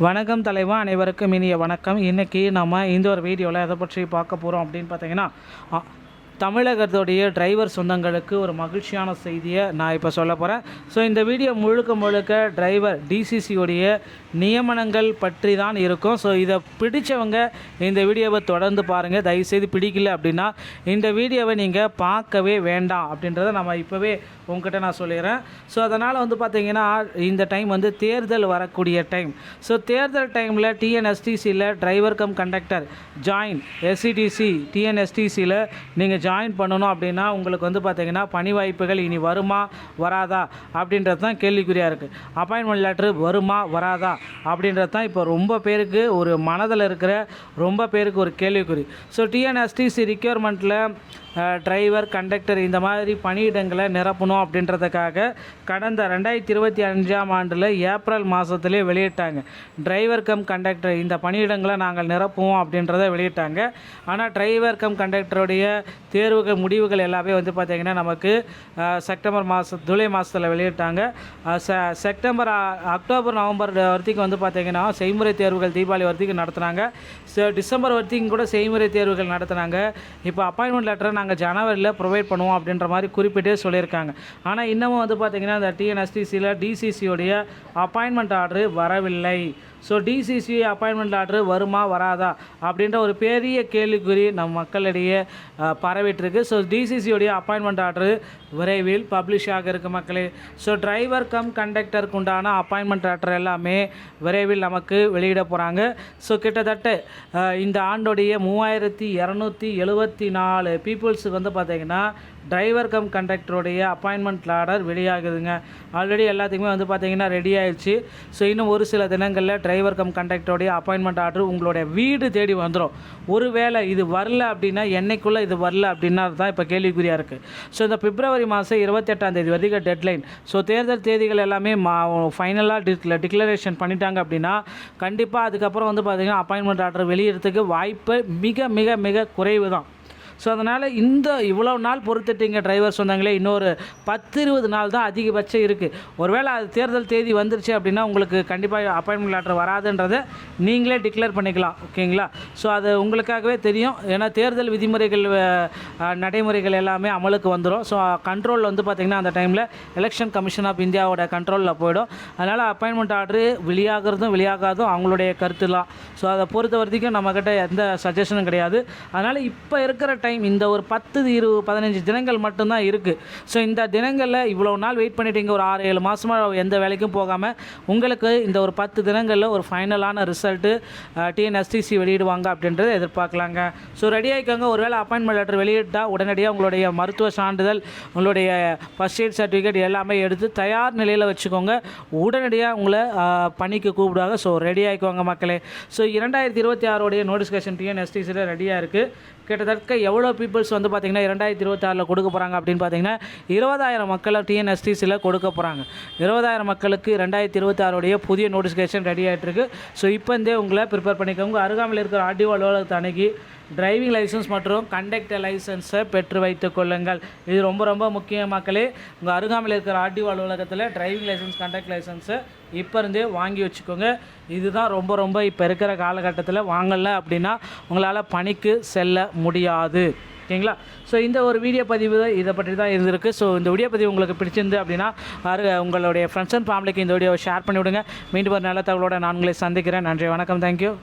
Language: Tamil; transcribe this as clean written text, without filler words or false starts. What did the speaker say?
வணக்கம் தலைவா, அனைவருக்கும் இனிய வணக்கம். இன்றைக்கி நம்ம இந்த ஒரு வீடியோவில் எதை பற்றி பார்க்க போகிறோம் அப்படின்னு பார்த்தீங்கன்னா, தமிழகத்துடைய டிரைவர் சொந்தங்களுக்கு ஒரு மகிழ்ச்சியான செய்தியை நான் இப்போ சொல்ல போகிறேன். ஸோ இந்த வீடியோ முழுக்க டிரைவர் டிசிசியோடைய நியமனங்கள் பற்றி தான் இருக்கும். ஸோ இதை பிடித்தவங்க இந்த வீடியோவை தொடர்ந்து பாருங்கள். தயவுசெய்து பிடிக்கல அப்படின்னா இந்த வீடியோவை நீங்கள் பார்க்கவே வேண்டாம் அப்படின்றத நம்ம இப்போவே உங்ககிட்ட நான் சொல்லிடுறேன். ஸோ அதனால் பார்த்திங்கன்னா இந்த டைம் தேர்தல் வரக்கூடிய டைம். ஸோ தேர்தல் டைமில் டிஎன்எஸ்டிசியில் driver cum conductor join SCTC டிஎன்எஸ்டிசியில் நீங்கள் ஜாயின் பண்ணணும் அப்படின்னா உங்களுக்கு பார்த்திங்கன்னா பணி வாய்ப்புகள் இனி வருமா வராதா அப்படின்றது தான் கேள்விக்குறியாக இருக்குது. அப்பாயின்மெண்ட் லெட்ரு வருமா வராதா அப்படின்றது தான் இப்போ ரொம்ப பேருக்கு ஒரு மனதில் இருக்கிற ரொம்ப பேருக்கு ஒரு கேள்விக்குறி. ஸோ டிஎன்எஸ்டிசி ரிக்யர்மெண்ட்டில் டிரைவர் கண்டக்டர் இந்த மாதிரி பணியிடங்களை நிரப்பணும் அப்படின்றதுக்காக கடந்த 2025ஆம் ஆண்டில் ஏப்ரல் மாதத்துலேயே வெளியிட்டாங்க. டிரைவர் கம் கண்டக்டர் இந்த பணியிடங்களை நாங்கள் நிரப்புவோம் அப்படின்றத வெளியிட்டாங்க. ஆனால் டிரைவர் கம் கண்டக்டருடைய தேர்வுகள் முடிவுகள் எல்லாமே பார்த்திங்கன்னா நமக்கு செப்டம்பர் மாதம் ஜூலை மாதத்தில் வெளியிட்டாங்க. செப்டம்பர் அக்டோபர் நவம்பர் வரைக்கும் பார்த்திங்கன்னா செய்முறை தேர்வுகள் தீபாவளி வரைக்கும் நடத்துனாங்க. டிசம்பர் வரைக்கும் கூட செய்முறை தேர்வுகள் நடத்துனாங்க. இப்போ அப்பாயின்மெண்ட் லெட்டரை நாங்கள் ஜனவரியில் ப்ரொவைட் பண்ணுவோம் அப்படின்ற மாதிரி குறிப்பிட்டே சொல்லியிருக்காங்க. ஆனால் இன்னமும் பார்த்திங்கன்னா இந்த டிஎன்எஸ்டிசியில் டிசிசியோடைய அப்பாயின்மெண்ட் ஆர்டரு வரவில்லை. ஸோ டிசிசி அப்பாயின்மெண்ட் ஆர்டரு வருமா வராதா அப்படின்ற ஒரு பெரிய கேள்விக்குறி நம் மக்களிடையே பரவிட்டுருக்கு. ஸோ டிசிசியோடைய அப்பாயின்மெண்ட் ஆர்டரு விரைவில் பப்ளிஷ் ஆக இருக்குது மக்களே. ஸோ டிரைவர் கம் கண்டக்டருக்கு உண்டான அப்பாயின்மெண்ட் ஆர்டர் எல்லாமே விரைவில் நமக்கு வெளியிட போகிறாங்க. ஸோ கிட்டத்தட்ட இந்த ஆண்டுடைய 3274 பீப்புள்ஸுக்கு பார்த்திங்கன்னா டிரைவர் கம் கண்டக்டருடைய அப்பாயின்மெண்ட் ஆர்டர் வெளியாகுதுங்க. ஆல்ரெடி எல்லாத்துக்குமே பார்த்திங்கன்னா ரெடி ஆகிடுச்சு. ஸோ இன்னும் ஒரு சில தினங்களில் டிரைவர் கம் கண்டக்டருடைய அப்பாயின்மெண்ட் ஆர்டர் உங்களுடைய வீடு தேடி வந்துடும். ஒருவேளை இது வரல அப்படின்னா என்னைக்குள்ளே இது வரல அப்படின்னா தான் இப்போ கேள்விக்குறியாக இருக்குது. ஸோ இந்த பிப்ரவரி மாதம் 28ஆம் தேதி வரைக்கும் டெட்லைன். ஸோ தேர்தல் தேதிகள் எல்லாமே ஃபைனலாக டிக்ளரேஷன் பண்ணிட்டாங்க அப்படின்னா கண்டிப்பாக அதுக்கப்புறம் பார்த்திங்கன்னா அப்பாயின்மெண்ட் ஆர்டர் வெளியிடறதுக்கு வாய்ப்பு மிக மிக மிக குறைவு தான். ஸோ அதனால் இவ்வளோ நாள் பொறுத்துட்டீங்க டிரைவர் சொந்தங்களே, இன்னொரு 10-20 நாள் தான் அதிகபட்சம் இருக்குது. ஒருவேளை அது தேர்தல் தேதி வந்துருச்சு அப்படின்னா உங்களுக்கு கண்டிப்பாக அப்பாயின்மெண்ட் லெட்டர் வராதுன்றதை நீங்களே டிக்ளேர் பண்ணிக்கலாம். ஓகேங்களா? ஸோ அது உங்களுக்காகவே தெரியும். ஏன்னா தேர்தல் விதிமுறைகள் நடைமுறைகள் எல்லாமே அமலுக்கு வந்துடும். ஸோ கண்ட்ரோல் பார்த்திங்கன்னா அந்த டைமில் எலெக்ஷன் கமிஷன் ஆஃப் இந்தியாவோட கண்ட்ரோலில் போயிடும். அதனால் அப்பாயின்மெண்ட் ஆர்டரு வெளியாகாதும் அவங்களுடைய கருத்து தான். ஸோ அதை பொறுத்த வரைக்கும் நம்மக்கிட்ட எந்த சஜஷனும் கிடையாது. அதனால் இப்போ இருக்கிற டைம் இந்த ஒரு 10-15 தினங்கள் மட்டும்தான் இருக்குது. ஸோ இந்த தினங்களில் இவ்வளோ நாள் வெயிட் பண்ணிட்டீங்க, ஒரு 6-7 மாதமாக எந்த வேலைக்கும் போகாமல் உங்களுக்கு இந்த ஒரு 10 தினங்களில் ஒரு ஃபைனலான ரிசல்ட்டு டிஎன்எஸ்டிசி வெளியிடுவாங்க அப்படின்றத எதிர்பார்க்கலாங்க. So ready ஆகிக்கோங்க. ஒருவேளை அப்பாயின்மெண்ட் லெட்டர் வெளியிட்டால் உடனடியாக உங்களுடைய மருத்துவ சான்றிதழ், உங்களுடைய ஃபர்ஸ்ட் எய்ட் சர்டிஃபிகேட் எல்லாமே எடுத்து தயார் நிலையில் வச்சுக்கோங்க. உடனடியாக உங்களை பணிக்கு கூப்பிடுவாங்க. ஸோ ரெடி ஆகிக்கோங்க மக்களே. ஸோ 2026 நோட்டிஃபிகேஷன் டிஎன்எஸ்டிசியில் ரெடியாக இருக்குது. கிட்டத்தட்ட எவ்வளோ பீப்புள்ஸ் பார்த்திங்கன்னா 2026 கொடுக்க போகிறாங்க அப்படின்னு பார்த்தீங்கன்னா 20,000 மக்களை டிஎன்எஸ்டிசியில் கொடுக்க போகிறாங்க. 20,000 மக்களுக்கு 2026 புதிய நோட்டிஃபிகேஷன் ரெடி ஆகிட்டுருக்கு. ஸோ இப்போந்தே உங்களை ப்ரிப்பேர் பண்ணிக்கோங்க. அருகாமையில் இருக்கிற ஆர்டிஓ அலுவலகத்தை அணுகி டிரைவிங் லைசன்ஸ் மற்றும் கண்டக்டர் லைசன்ஸை பெற்று வைத்து கொள்ளுங்கள். இது ரொம்ப ரொம்ப முக்கிய மக்களே. உங்கள் அருகாமையில் இருக்கிற ஆர்டிஓ அலுவலகத்தில் டிரைவிங் லைசன்ஸ் கண்டக்டர் லைசன்ஸை இப்போ இருந்தே வாங்கி வச்சுக்கோங்க. இதுதான் ரொம்ப இப்போ இருக்கிற காலகட்டத்தில் வாங்கலை அப்படின்னா உங்களால் பணிக்கு செல்ல முடியாது. ஓகேங்களா? ஸோ இந்த ஒரு வீடியோ பதிவு இதை பற்றி தான் இருந்திருக்கு. ஸோ இந்த வீடியோ பதிவு உங்களுக்கு பிடிச்சிருந்து அப்படின்னா உங்களுடைய ஃப்ரெண்ட்ஸ் அண்ட் ஃபேமிலிக்கு இந்த வீடியோவை ஷேர் பண்ணிவிடுங்க. மீண்டும் ஒரு நல்ல தகவலோடு நான் உங்களை சந்திக்கிறேன். நன்றி, வணக்கம், தேங்க்யூ.